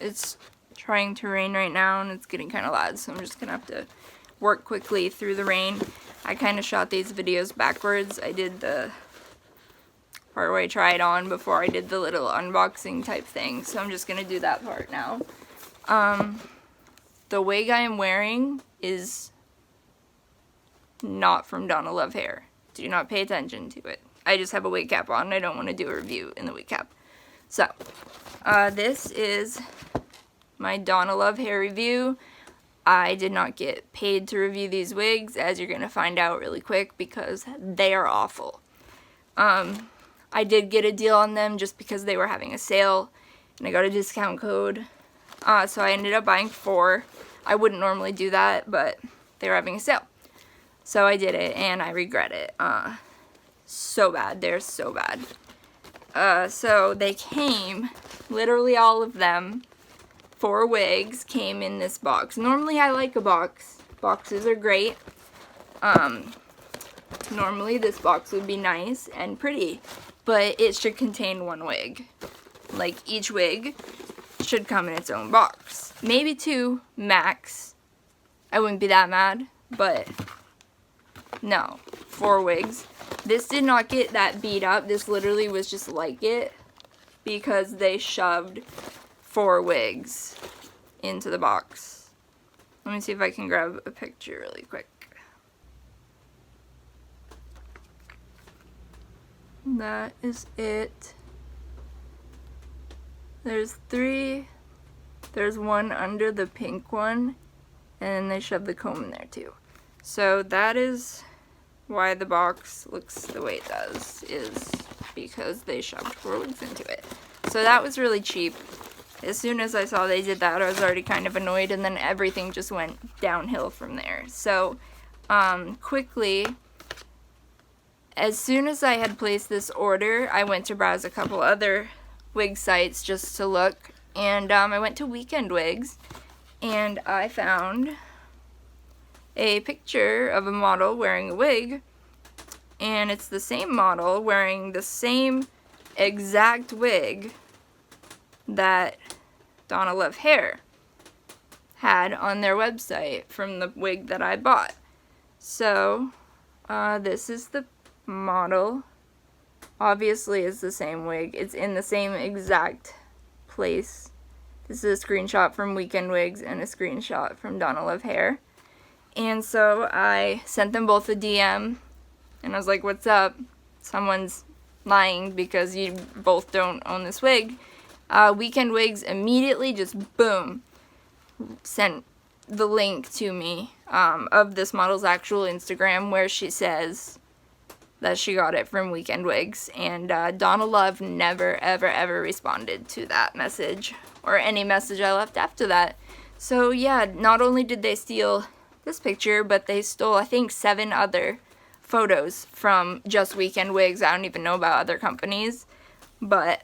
It's trying to rain right now and it's getting kind of loud, so I'm just gonna have to work quickly through the rain. I kind of shot these videos backwards. I did the part where I tried on before I did the little unboxing type thing, so I'm just gonna do that part now. The wig I am wearing is not from DonaLove hair. Do not pay attention to it. I just have a wig cap on and I don't want to do a review in the wig cap. So, this is my DonaLove hair review. I did not get paid to review these wigs, as you're going to find out really quick, because they are awful. I did get a deal on them just because they were having a sale, and I got a discount code. So I ended up buying 4. I wouldn't normally do that, but they were having a sale. So I did it, and I regret it. So bad. They're so bad. So they came, literally all of them, 4 wigs came in this box. Normally I like a box. Boxes are great. Normally this box would be nice and pretty, but it should contain 1 wig. Like, each wig should come in its own box. Maybe 2, max. I wouldn't be that mad, but no, 4 wigs. This did not get that beat up. This literally was just like it because they shoved 4 wigs into the box. Let me see if I can grab a picture really quick. That is it. There's 3. There's 1 under the pink one, and then they shoved the comb in there too. So that is why the box looks the way it does, is because they shoved 4 wigs into it. So that was really cheap. As soon as I saw they did that, I was already kind of annoyed, and then everything just went downhill from there. So, quickly, as soon as I had placed this order, I went to browse a couple other wig sites just to look, and I went to Weekend Wigs, and I found a picture of a model wearing a wig, and it's the same model wearing the same exact wig that DonaLove hair had on their website from the wig that I bought. So, this is the model. Obviously it's the same wig. It's in the same exact place. This is a screenshot from Weekend Wigs and a screenshot from DonaLove hair. And so I sent them both a DM, and I was like, what's up? Someone's lying because you both don't own this wig. Weekend Wigs immediately just, boom, sent the link to me of this model's actual Instagram, where she says that she got it from Weekend Wigs, and DonaLove never, ever, ever responded to that message, or any message I left after that. So yeah, not only did they steal this picture, but they stole, I think, 7 other photos from just Weekend Wigs. I don't even know about other companies, but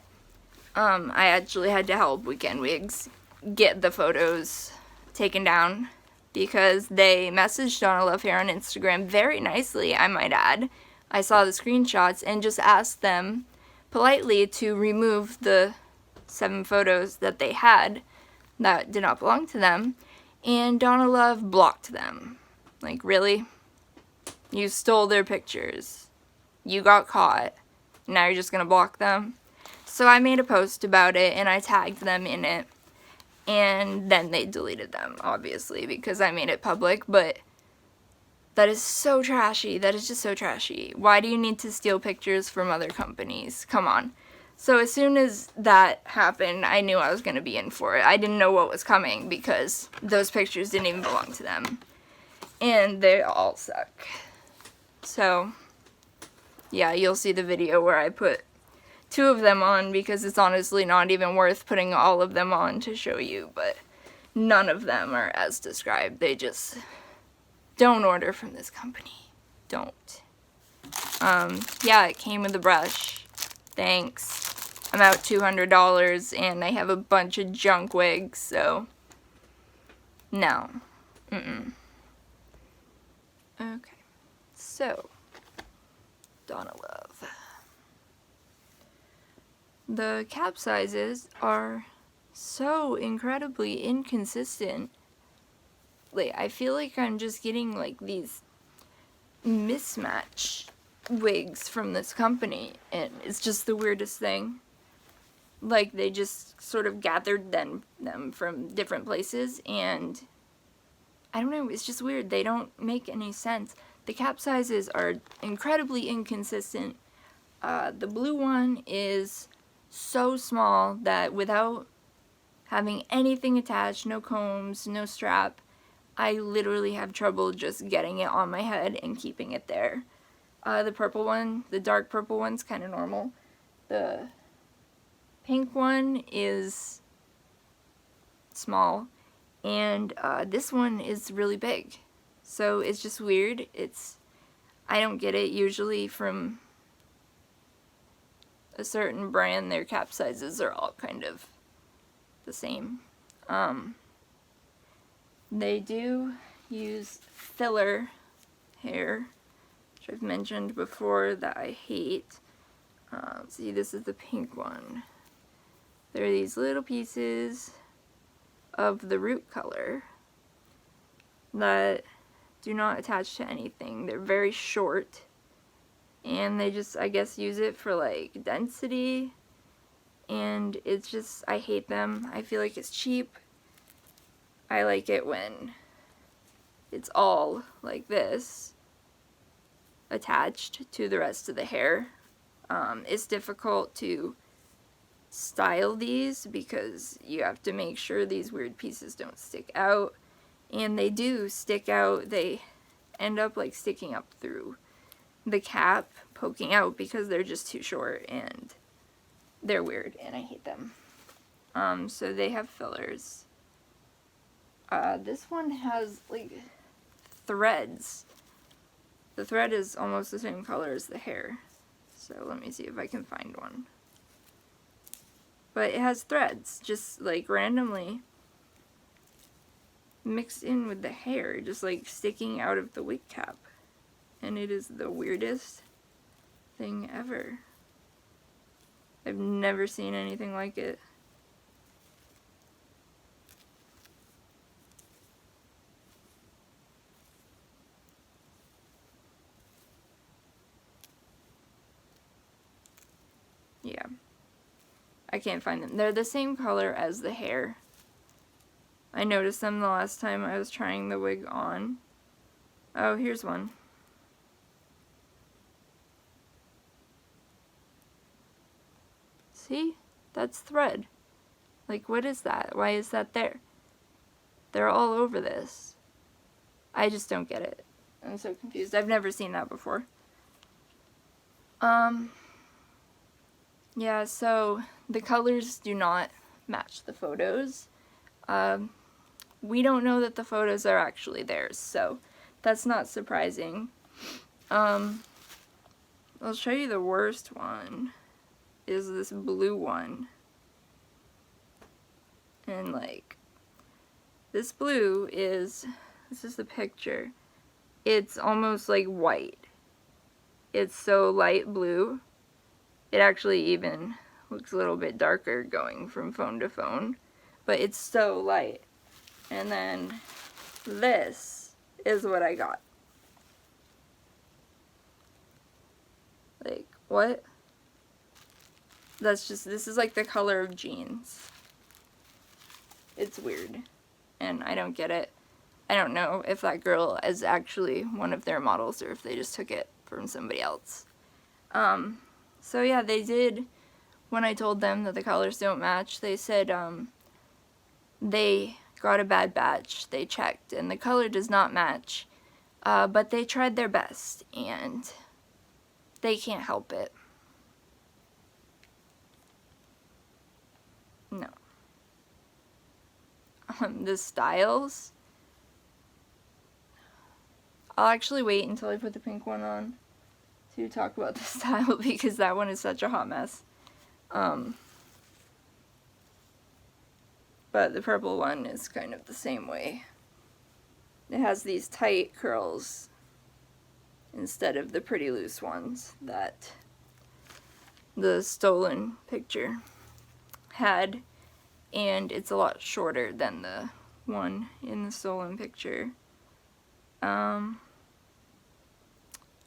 I actually had to help Weekend Wigs get the photos taken down, because they messaged DonaLove hair on Instagram very nicely, I might add. I saw the screenshots and just asked them politely to remove the 7 photos that they had that did not belong to them, and DonaLove blocked them. Like, really? You stole their pictures. You got caught. Now you're just gonna block them? So I made a post about it, and I tagged them in it, and then they deleted them, obviously, because I made it public, but that is so trashy. That is just so trashy. Why do you need to steal pictures from other companies? Come on. So as soon as that happened, I knew I was going to be in for it. I didn't know what was coming because those pictures didn't even belong to them. And they all suck. So, yeah, you'll see the video where I put 2 of them on, because it's honestly not even worth putting all of them on to show you, but none of them are as described. They just... don't order from this company. Don't. Yeah, it came with a brush. Thanks. I'm out $200, and I have a bunch of junk wigs, so no. Okay. So, DonaLove. The cap sizes are so incredibly inconsistent. Like, I feel like I'm just getting like these mismatch wigs from this company, and it's just the weirdest thing. Like, they just sort of gathered them from different places, and I don't know, it's just weird. They don't make any sense. The cap sizes are incredibly inconsistent. The blue one is so small that without having anything attached, no combs, no strap, I literally have trouble just getting it on my head and keeping it there. The purple one, the dark purple one's kind of normal. The pink one is small, and this one is really big. So it's just weird. I don't get it. Usually from a certain brand, their cap sizes are all kind of the same. They do use filler hair, which I've mentioned before that I hate. See, this is the pink one. There are these little pieces of the root color that do not attach to anything. They're very short, and they just, I guess, use it for like density, and it's just, I hate them. I feel like it's cheap. I like it when it's all like this, attached to the rest of the hair. It's difficult to style these because you have to make sure these weird pieces don't stick out, and they do stick out. They end up like sticking up through the cap, poking out because they're just too short, and they're weird and I hate them. So they have fillers. This one has like threads. The thread is almost the same color as the hair. So let me see if I can find one. But it has threads, just like randomly mixed in with the hair, just like sticking out of the wig cap. And it is the weirdest thing ever. I've never seen anything like it. Yeah. I can't find them. They're the same color as the hair. I noticed them the last time I was trying the wig on. Oh, here's one. See? That's thread. Like, what is that? Why is that there? They're all over this. I just don't get it. I'm so confused. I've never seen that before. Yeah, so the colors do not match the photos. We don't know that the photos are actually theirs, so that's not surprising. I'll show you the worst one, is this blue one. And like, this blue is, this is the picture, it's almost like white. It's so light blue. It actually even looks a little bit darker going from phone to phone, but it's so light. And then this is what I got. Like, what? That's just, this is like the color of jeans. It's weird, and I don't get it. I don't know if that girl is actually one of their models or if they just took it from somebody else. So yeah, they did, when I told them that the colors don't match, they said they got a bad batch. They checked, and the color does not match, but they tried their best, and they can't help it. No. The styles, I'll actually wait until I put the pink one on to talk about the style because that one is such a hot mess. But the purple one is kind of the same way. It has these tight curls instead of the pretty loose ones that the stolen picture had. and it's a lot shorter than the one in the stolen picture.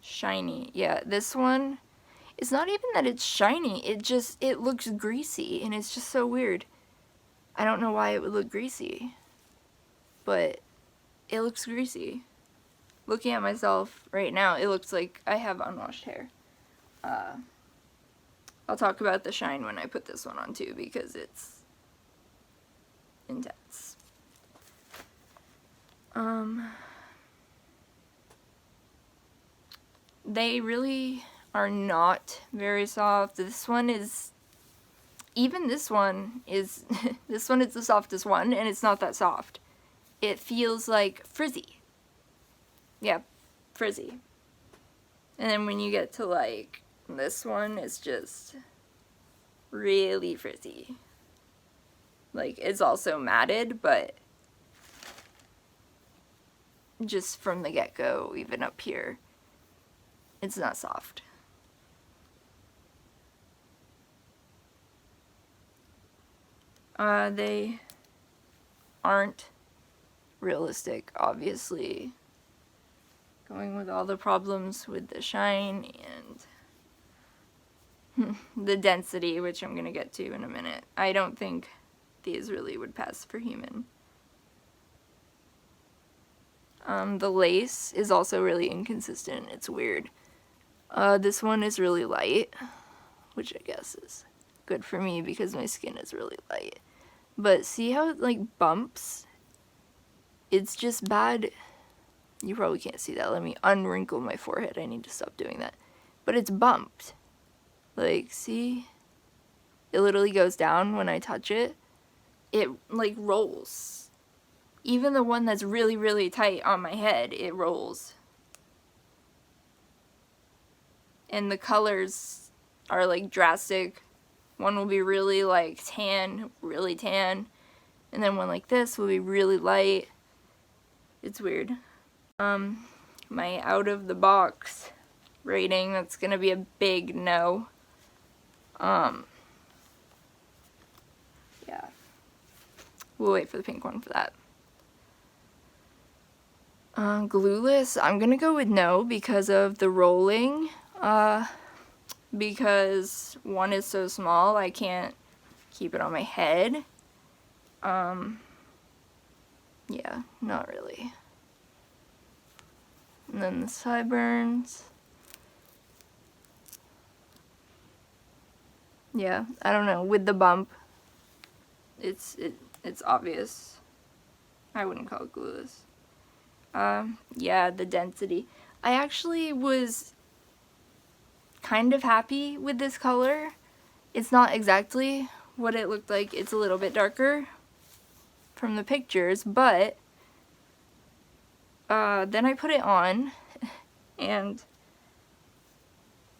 Shiny. Yeah, this one, it's not even that it's shiny, it looks greasy, and it's just so weird. I don't know why it would look greasy, but it looks greasy. Looking at myself right now, it looks like I have unwashed hair. I'll talk about the shine when I put this one on too, because it's intense. They really are not very soft. This one is, even this one is, this one is the softest one, and it's not that soft. It feels like frizzy. Yeah, frizzy. And then when you get to like this one, it's just really frizzy. Like, it's also matted, but just from the get-go, even up here, it's not soft. They aren't realistic, obviously. Going with all the problems with the shine and the density, which I'm gonna get to in a minute. I don't think these really would pass for human. The lace is also really inconsistent. It's weird. This one is really light, which I guess is good for me because my skin is really light. But see how it like bumps? It's just bad. You probably can't see that. Let me unwrinkle my forehead. I need to stop doing that. But it's bumped. Like, see? It literally goes down when I touch it. It like rolls. Even the one that's really, really tight on my head, it rolls. And the colors are like drastic. One will be really like tan, really tan. And then one like this will be really light. It's weird. My out of the box rating, that's gonna be a big no. Yeah. We'll wait for the pink one for that. Glueless, I'm gonna go with no because of the rolling. Because one is so small, I can't keep it on my head. Yeah, not really. And then the sideburns. Yeah, I don't know, with the bump, it's obvious. I wouldn't call it glueless. Yeah, the density. I actually was kind of happy with this color. It's not exactly what it looked like. It's a little bit darker from the pictures, but then I put it on and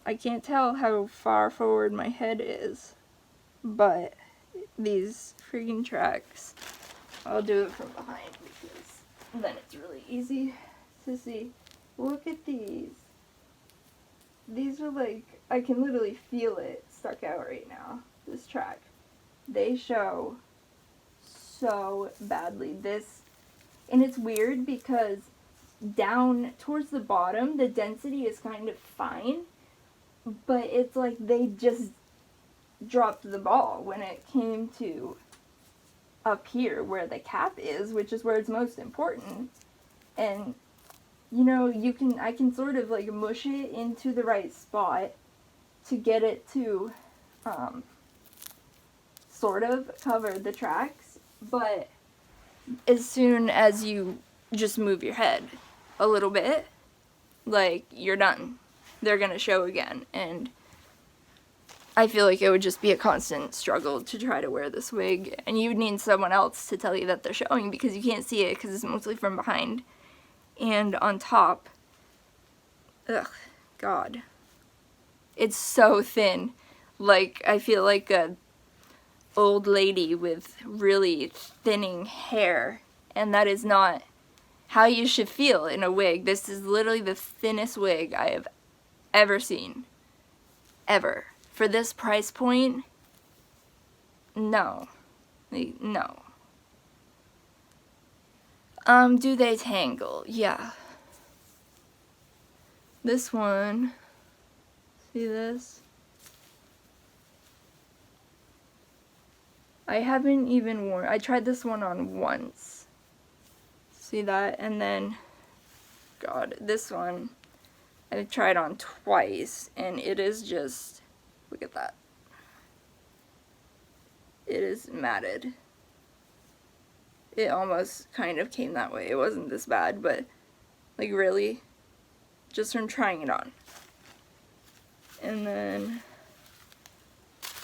I can't tell how far forward my head is, but these freaking tracks, I'll do it from behind because then it's really easy to see. Look at these. These are like, I can literally feel it stuck out right now, this track. They show so badly. And it's weird because down towards the bottom, the density is kind of fine, but it's like they just dropped the ball when it came to up here where the cap is, which is where it's most important. And you know, I can sort of like mush it into the right spot to get it to sort of cover the tracks, but as soon as you just move your head a little bit, like, you're done. They're gonna show again, and I feel like it would just be a constant struggle to try to wear this wig, and you would need someone else to tell you that they're showing because you can't see it because it's mostly from behind. And on top, ugh, God, it's so thin. Like, I feel like a old lady with really thinning hair, and that is not how you should feel in a wig. This is literally the thinnest wig I have ever seen. Ever. For this price point, no. Like, no. Do they tangle? Yeah. This one, see this? I haven't even worn, I tried this one on once. See that? And then, God, this one, I tried on twice, and it is just, look at that. It is matted. It almost kind of came that way. It wasn't this bad, but, like, really, just from trying it on. And then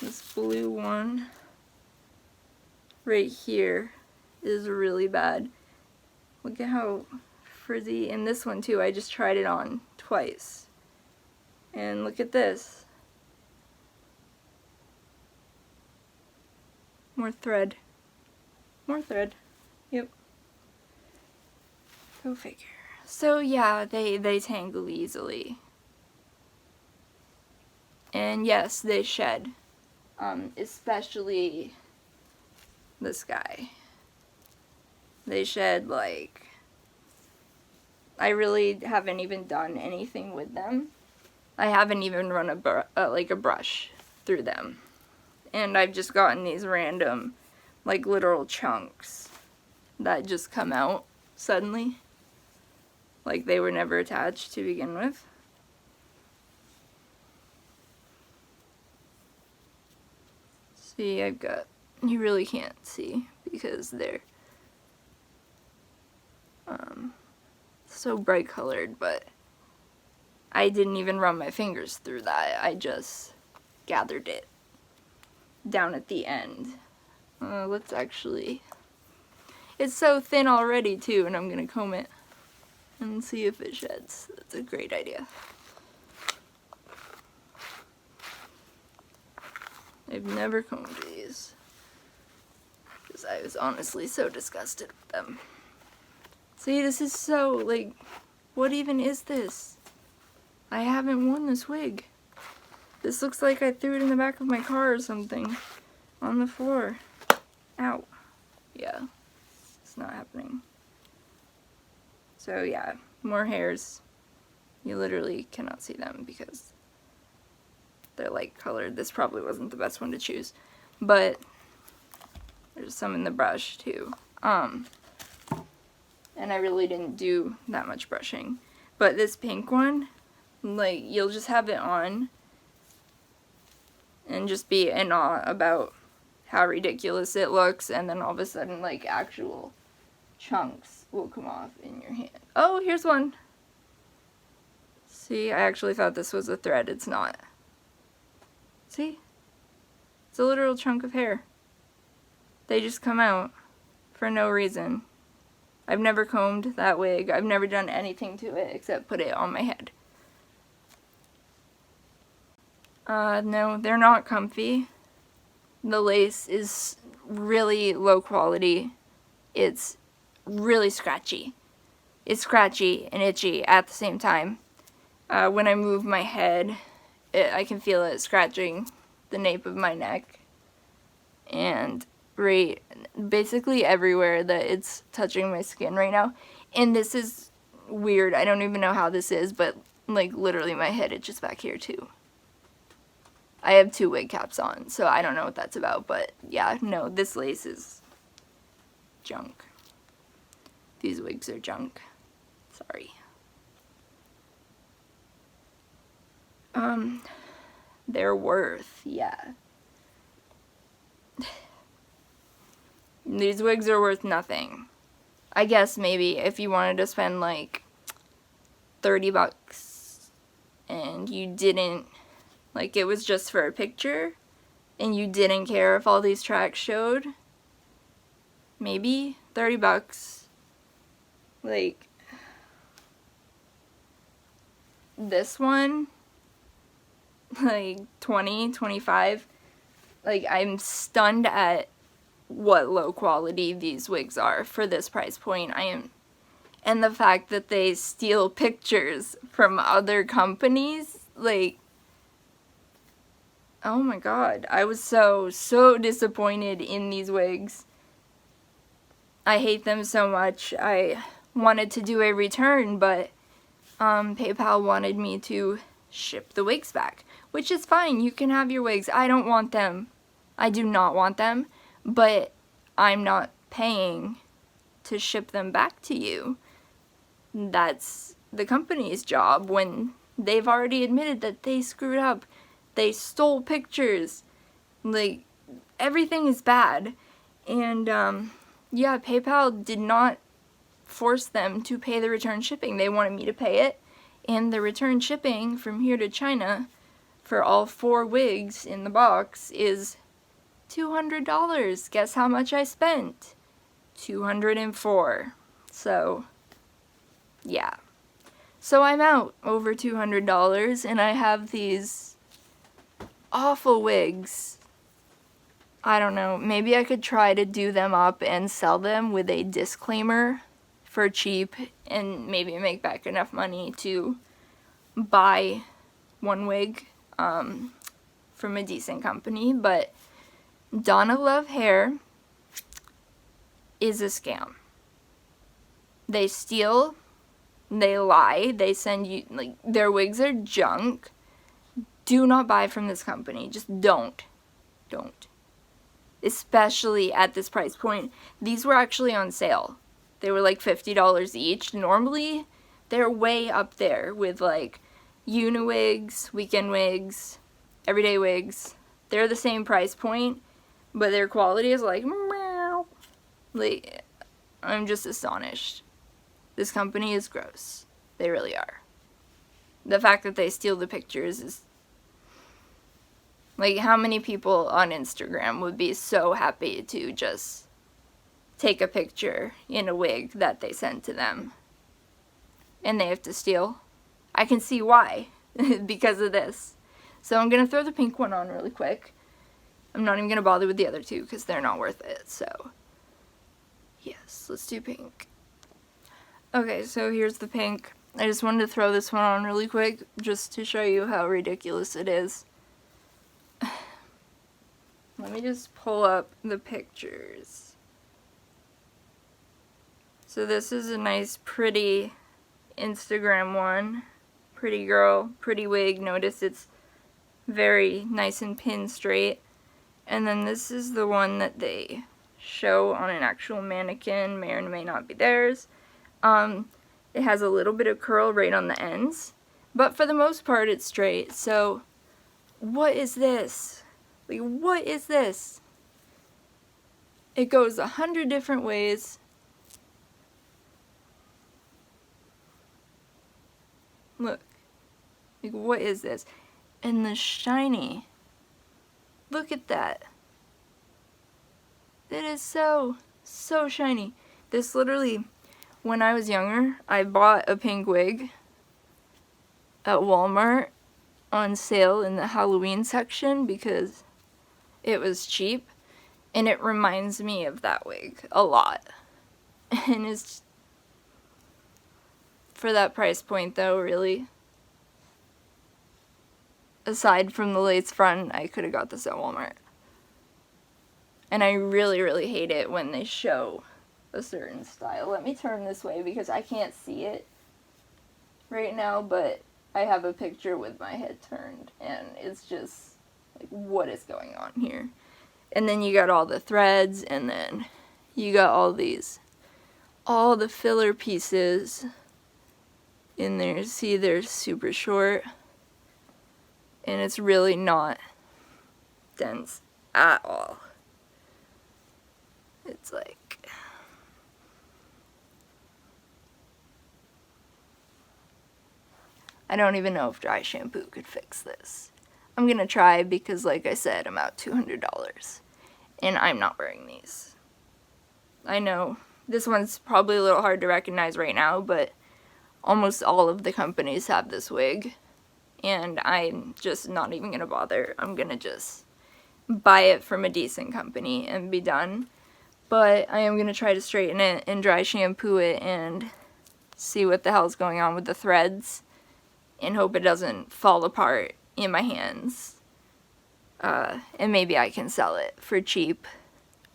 this blue one right here is really bad. Look at how frizzy. And this one too, I just tried it on twice. And look at this. More thread. More thread. Yep. Go figure. So yeah, they tangle easily. And yes, they shed. Especially this guy. They shed like, I really haven't even done anything with them. I haven't even run a brush through them. And I've just gotten these random, like, literal chunks that just come out suddenly. Like they were never attached to begin with. See, I've got, you really can't see because they're so bright colored, but I didn't even run my fingers through that. I just gathered it down at the end. Let's actually, it's so thin already too, and I'm gonna comb it and see if it sheds. That's a great idea. I've never combed these because I was honestly so disgusted with them. See, this is so, like, what even is this? I haven't worn this wig. This looks like I threw it in the back of my car or something on the floor. Ow. Yeah, it's not happening. So yeah, more hairs. You literally cannot see them because they're light colored. This probably wasn't the best one to choose, but there's some in the brush too. And I really didn't do that much brushing. But this pink one, like, you'll just have it on and just be in awe about how ridiculous it looks, and then all of a sudden, like, actual chunks will come off in your hand. Oh, here's one. See, I actually thought this was a thread. It's not. See? It's a literal chunk of hair. They just come out for no reason. I've never combed that wig. I've never done anything to it except put it on my head. No, they're not comfy. The lace is really low quality. It's really scratchy. It's scratchy and itchy at the same time. When I move my head, I can feel it scratching the nape of my neck. And right, basically everywhere that it's touching my skin right now. And this is weird. I don't even know how this is, but like literally my head itches back here too. I have 2 wig caps on, so I don't know what that's about, but yeah, no, this lace is junk. These wigs are junk. Sorry. They're worth, yeah. These wigs are worth nothing. I guess maybe if you wanted to spend like $30 and you didn't, like, it was just for a picture and you didn't care if all these tracks showed, maybe $30. Like, this one, like 20, 25, like, I'm stunned at what low quality these wigs are for this price point. And the fact that they steal pictures from other companies, like, oh my god, I was so disappointed in these wigs. I hate them so much. I wanted to do a return, but PayPal wanted me to ship the wigs back, which is fine. You can have your wigs. I don't want them. I do not want them, but I'm not paying to ship them back to you. That's the company's job when they've already admitted that they screwed up. They stole pictures. Like, everything is bad. And, yeah, PayPal did not force them to pay the return shipping. They wanted me to pay it. And the return shipping from here to China for all 4 wigs in the box is $200. Guess how much I spent? $204. So, yeah. So I'm out over $200, and I have these awful wigs. I don't know, maybe I could try to do them up and sell them with a disclaimer for cheap, and maybe make back enough money to buy one wig from a decent company. But DonaLove hair is a scam. They steal, they lie, they send you, like, their wigs are junk. Do not buy from this company. Just don't. Don't. Especially at this price point. These were actually on sale. They were like $50 each. Normally, they're way up there with like uni-wigs, weekend wigs, everyday wigs. They're the same price point, but their quality is like, meow. Like, I'm just astonished. This company is gross. They really are. The fact that they steal the pictures is... Like, how many people on Instagram would be so happy to just take a picture in a wig that they send to them and they have to steal? I can see why, because of this. So I'm going to throw the pink one on really quick. I'm not even going to bother with the other 2 because they're not worth it. So, yes, let's do pink. Okay, so here's the pink. I just wanted to throw this one on really quick just to show you how ridiculous it is. Let me just pull up the pictures. So this is a nice, pretty Instagram one. Pretty girl, pretty wig. Notice it's very nice and pin straight. And then this is the one that they show on an actual mannequin. May or may not be theirs. It has a little bit of curl right on the ends. But for the most part, it's straight. So, what is this? Like, what is this? It goes 100 different ways. Look. Like, what is this? And the shiny. Look at that. It is so shiny. This literally, when I was younger, I bought a pink wig at Walmart on sale in the Halloween section because it was cheap, and it reminds me of that wig a lot. And it's, for that price point though, really, aside from the lace front, I could have got this at Walmart. And I really hate it when they show a certain style. Let me turn this way because I can't see it right now, but I have a picture with my head turned, and it's just like, what is going on here? And then you got all the threads, and then you got all the filler pieces in there. See, they're super short, and it's really not dense at all. It's like, I don't even know if dry shampoo could fix this. I'm gonna try because, like I said, I'm out $200. And I'm not wearing these. I know this one's probably a little hard to recognize right now, but almost all of the companies have this wig. And I'm just not even gonna bother. I'm gonna just buy it from a decent company and be done. But I am gonna try to straighten it and dry shampoo it and see what the hell's going on with the threads. And hope it doesn't fall apart in my hands. and maybe I can sell it for cheap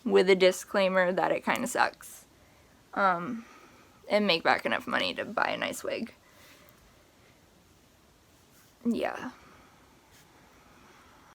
with a disclaimer that it kind of sucks, and make back enough money to buy a nice wig. Yeah.